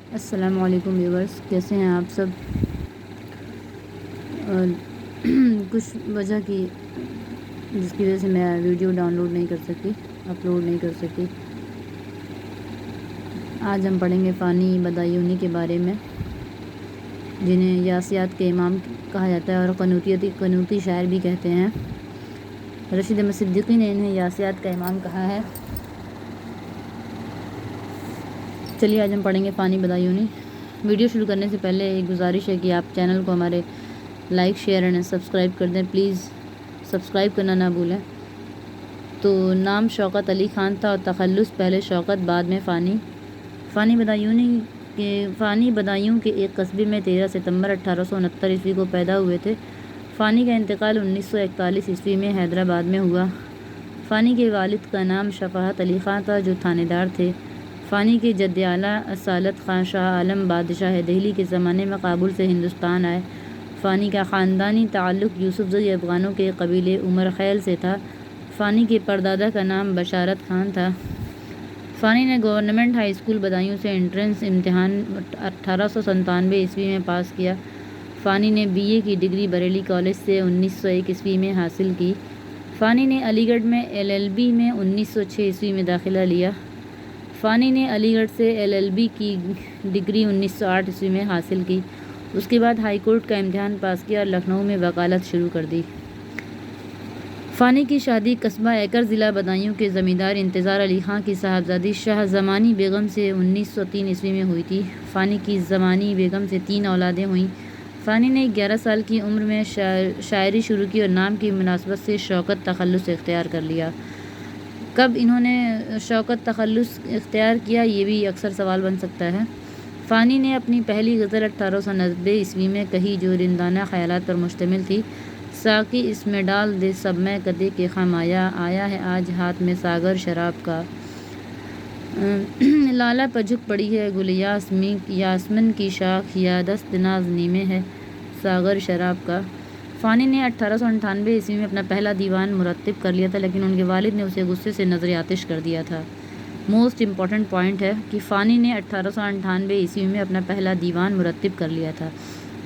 السلام علیکم ویورز، کیسے ہیں آپ سب؟ کچھ وجہ کی جس کی وجہ سے میں ویڈیو ڈاؤن لوڈ نہیں کر سکی، اپلوڈ نہیں کر سکی۔ آج ہم پڑھیں گے فانی بدایونی کے بارے میں، جنہیں یاسیات کے امام کہا جاتا ہے اور قنوتی شاعر بھی کہتے ہیں۔ رشید احمد صدیقی نے انہیں یاسیات کا امام کہا ہے۔ چلیے آج ہم پڑھیں گے فانی بدایونی۔ ویڈیو شروع کرنے سے پہلے ایک گزارش ہے کہ آپ چینل کو ہمارے لائک، شیئر اینڈ سبسکرائب کر دیں، پلیز سبسکرائب کرنا نہ بھولیں۔ تو نام شوکت علی خان تھا اور تخلص پہلے شوکت بعد میں فانی۔ فانی بدایوں کے ایک قصبے میں 13 ستمبر 1869 عیسوی کو پیدا ہوئے تھے۔ فانی کا انتقال 1941 عیسوی میں حیدرآباد میں ہوا۔ فانی کے والد کا نام شفاعت علی خان تھا جو تھانے دار تھے۔ فانی کے جد اعلیٰ اصالت خان شاہ عالم بادشاہ دہلی کے زمانے میں کابل سے ہندوستان آئے۔ فانی کا خاندانی تعلق یوسف زئی افغانوں کے قبیلے عمر خیل سے تھا۔ فانی کے پردادا کا نام بشارت خان تھا۔ فانی نے گورنمنٹ ہائی اسکول بدایوں سے انٹرنس امتحان 1897 عیسوی میں پاس کیا۔ فانی نے BA کی ڈگری بریلی کالج سے 1901 عیسوی میں حاصل کی۔ فانی نے علی گڑھ میں LLB میں 1906 عیسوی میں داخلہ لیا۔ فانی نے علی گڑھ سے LLB کی ڈگری 1908 عیسوی میں حاصل کی۔ اس کے بعد ہائی کورٹ کا امتحان پاس کیا اور لکھنؤ میں وکالت شروع کر دی۔ فانی کی شادی قصبہ ایکر ضلع بدایوں کے زمیندار انتظار علی خان کی صاحبزادی شاہ زمانی بیگم سے 1903 عیسوی میں ہوئی تھی۔ فانی کی زمانی بیگم سے 3 اولادیں ہوئیں۔ فانی نے 11 سال کی عمر میں شاعری شروع کی اور نام کی مناسبت سے شوکت تخلص اختیار کر لیا۔ کب انہوں نے شوکت تخلص اختیار کیا، یہ بھی اکثر سوال بن سکتا ہے۔ فانی نے اپنی پہلی غزل 1890 عیسوی میں کہی جو رندانہ خیالات پر مشتمل تھی۔ ساقی اس میں ڈال دے سب میں کدے کے خم آیا ہے آج ہاتھ میں ساغر شراب کا۔ لالہ پر جھک پڑی ہے گل یاسمن کی شاخ یا دست نازنی میں ہے ساغر شراب کا۔ فانی نے 1898 عیسوی میں اپنا پہلا دیوان مرتب کر لیا تھا، لیکن ان کے والد نے اسے غصے سے نظر آتش کر دیا تھا۔ موسٹ امپورٹنٹ پوائنٹ ہے کہ فانی نے 1898 عیسوی میں اپنا پہلا دیوان مرتب کر لیا تھا،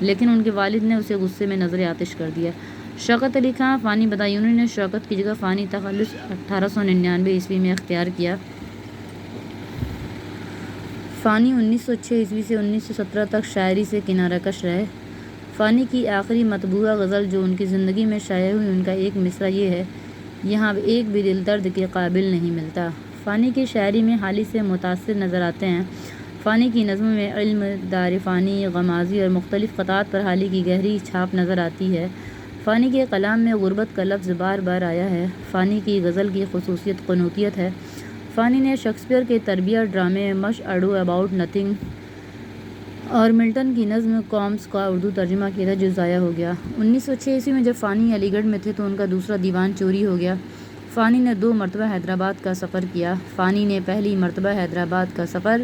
لیکن ان کے والد نے اسے غصے میں نظر آتش کر دیا۔ شوکت علی خان فانی بدایونی نے شوکت کی جگہ فانی تخلص 1899 عیسوی میں اختیار کیا۔ فانی 1906 عیسوی سے 1917 تک شاعری سے کنارہ کش رہے۔ فانی کی آخری مطبوعہ غزل جو ان کی زندگی میں شائع ہوئی، ان کا ایک مصرع یہ ہے: یہاں ایک بھی دل درد کے قابل نہیں ملتا۔ فانی کی شاعری میں حالی سے متاثر نظر آتے ہیں۔ فانی کی نظموں میں علم، دار فانی، غمازی اور مختلف قطعات پر حالی کی گہری چھاپ نظر آتی ہے۔ فانی کے کلام میں غربت کا لفظ بار بار آیا ہے۔ فانی کی غزل کی خصوصیت قنوتیت ہے۔ فانی نے شیکسپیئر کے تربیہ ڈرامے مش اڈو اباؤٹ نتھنگ اور ملٹن کی نظم کامس کا اردو ترجمہ کیا تھا جو ضائع ہو گیا۔ 1906 عیسوی میں جب فانی علی گڑھ میں تھے تو ان کا دوسرا دیوان چوری ہو گیا۔ فانی نے 2 مرتبہ حیدرآباد کا سفر کیا۔ فانی نے پہلی مرتبہ حیدرآباد کا سفر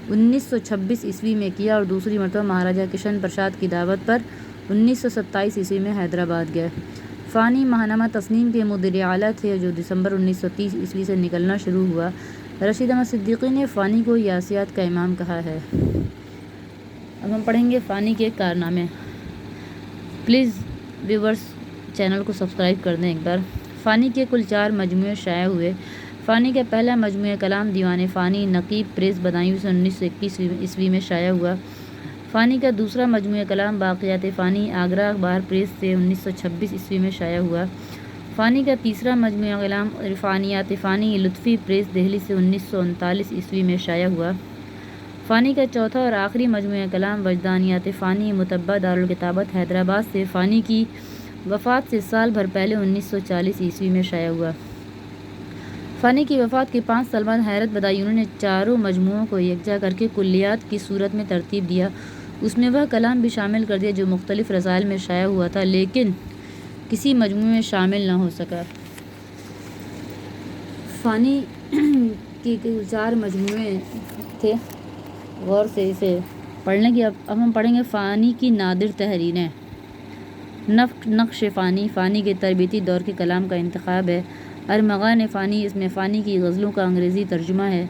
1926 عیسوی میں کیا اور دوسری مرتبہ مہاراجہ کشن پرساد کی دعوت پر 1927 عیسوی میں حیدرآباد گئے۔ فانی ماہنامہ تسنیم کے مدیر اعلیٰ تھے جو دسمبر 1930 عیسوی سے نکلنا شروع ہوا۔ رشید احمد صدیقی نے فانی کو یاسیات کا امام کہا ہے۔ اب ہم پڑھیں گے فانی کے کارنامے۔ پلیز ویورز چینل کو سبسکرائب کر دیں ایک بار۔ فانی کے کل 4 مجموعے شائع ہوئے۔ فانی کا پہلا مجموعہ کلام دیوان فانی نقیب پریس بدایوں سے 1921 عیسوی میں شائع ہوا۔ فانی کا دوسرا مجموعہ کلام باقیات فانی آگرہ اخبار پریس سے 1926 عیسوی میں شائع ہوا۔ فانی کا تیسرا مجموعہ کلام عرفانیات فانی لطفی پریس دہلی سے 1939 عیسوی میں شائع ہوا۔ فانی کا چوتھا اور آخری مجموعہ کلام وجدانیات فانی مطبع دارالکتابت حیدرآباد سے فانی کی وفات سے سال بھر پہلے 1940 عیسوی میں شائع ہوا۔ فانی کی وفات کے 5 سال بعد حیرت بدایونی نے چاروں مجموعوں کو یکجا کر کے کلیات کی صورت میں ترتیب دیا۔ اس میں وہ کلام بھی شامل کر دیا جو مختلف رسائل میں شائع ہوا تھا لیکن کسی مجموعے میں شامل نہ ہو سکا۔ فانی کے 4 مجموعے تھے، غور سے اسے پڑھنے کی۔ اب ہم پڑھیں گے فانی کی نادر تحریریں۔ نقش فانی فانی کے تربیتی دور کے کلام کا انتخاب ہے۔ ارمغان فانی اس میں فانی کی غزلوں کا انگریزی ترجمہ ہے۔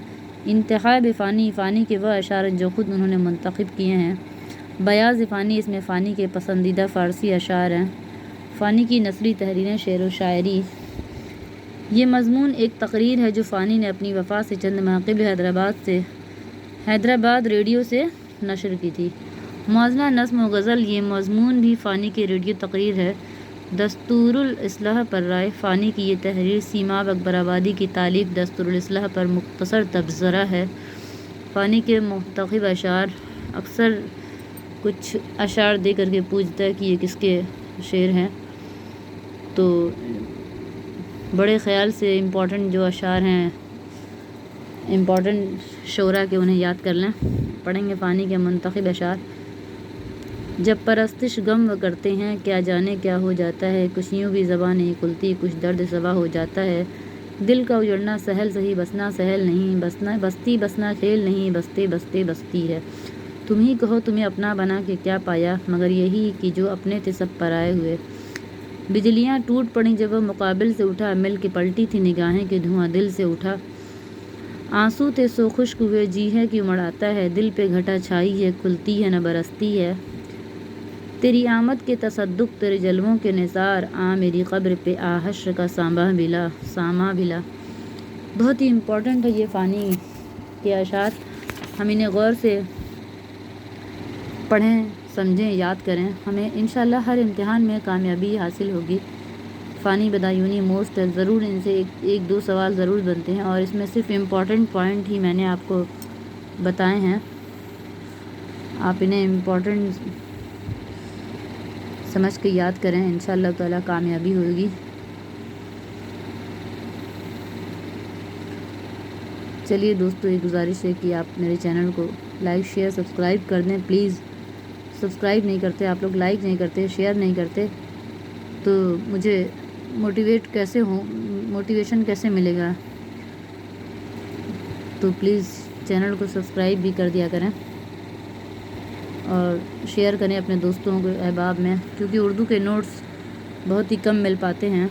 انتخاب فانی، فانی کے وہ اشعار جو خود انہوں نے منتخب کیے ہیں۔ بیاض فانی، اس میں فانی کے پسندیدہ فارسی اشعار ہیں۔ فانی کی نثری تحریریں، شعر و شاعری۔ یہ مضمون ایک تقریر ہے جو فانی نے اپنی وفات سے چند ماہ قبل حیدرآباد ریڈیو سے نشر کی تھی۔ موازنہ نظم و غزل، یہ مضمون بھی فانی کی ریڈیو تقریر ہے۔ دستور الاصلاح پر رائے، فانی کی یہ تحریر سیماب اکبر آبادی کی تالیف دستور الاصلاح پر مختصر تبصرہ ہے۔ فانی کے منتخب اشعار، اکثر کچھ اشعار دے کر کے پوچھتا ہے کہ یہ کس کے شعر ہیں، تو بڑے خیال سے امپورٹنٹ جو اشعار ہیں، امپورٹنٹ شعراء کے، انہیں یاد کر لیں۔ پڑھیں گے فانی کے منتخب اشعار۔ جب پرستش غم و کرتے ہیں، کیا جانے کیا ہو جاتا ہے، کچھ یوں بھی زباں نہیں کھلتی، کچھ درد سوا ہو جاتا ہے، دل کا اجڑنا سہل سہی، بسنا سہل نہیں، بستی بسنا کھیل نہیں، بستے بستے بستی ہے، تم ہی کہو تمہیں اپنا بنا کے کیا پایا، مگر یہی کہ جو اپنے تھے سب پرائے ہوئے، بجلیاں ٹوٹ پڑیں جب وہ مقابل سے اٹھا، مل کے پلٹی تھی نگاہیں کہ دھواں دل سے اٹھا، آنسو تھے سو خشک ہوئے، جی ہے کہ مڑاتا ہے، دل پہ گھٹا چھائی ہے، کھلتی ہے نہ برستی ہے، تیری آمد کے تصدق تیرے جلووں کے نثار، آ میری قبر پہ آ حشر کا ساماں بھلا۔ بہت ہی امپورٹنٹ ہے یہ فانی کے اشعار، ہم انہیں غور سے پڑھیں، سمجھیں، یاد کریں، ہمیں انشاءاللہ ہر امتحان میں کامیابی حاصل ہوگی۔ فانی بدایونی موسٹ ہے، ضرور ان سے ایک دو سوال ضرور بنتے ہیں، اور اس میں صرف امپورٹنٹ پوائنٹ ہی میں نے آپ کو بتائے ہیں، آپ انہیں امپورٹنٹ سمجھ کے یاد کریں، انشاءاللہ تعالیٰ کامیابی ہوگی۔ چلیے دوستو، یہ گزارش ہے کہ آپ میرے چینل کو لائک شیئر سبسکرائب کر دیں پلیز۔ سبسکرائب نہیں کرتے آپ لوگ، لائک نہیں کرتے، شیئر نہیں کرتے، تو مجھے موٹیویشن کیسے ملے گا؟ تو پلیز چینل کو سبسکرائب بھی کر دیا کریں اور شیئر کریں اپنے دوستوں کے احباب میں، کیونکہ اردو کے نوٹس بہت ہی کم مل پاتے ہیں۔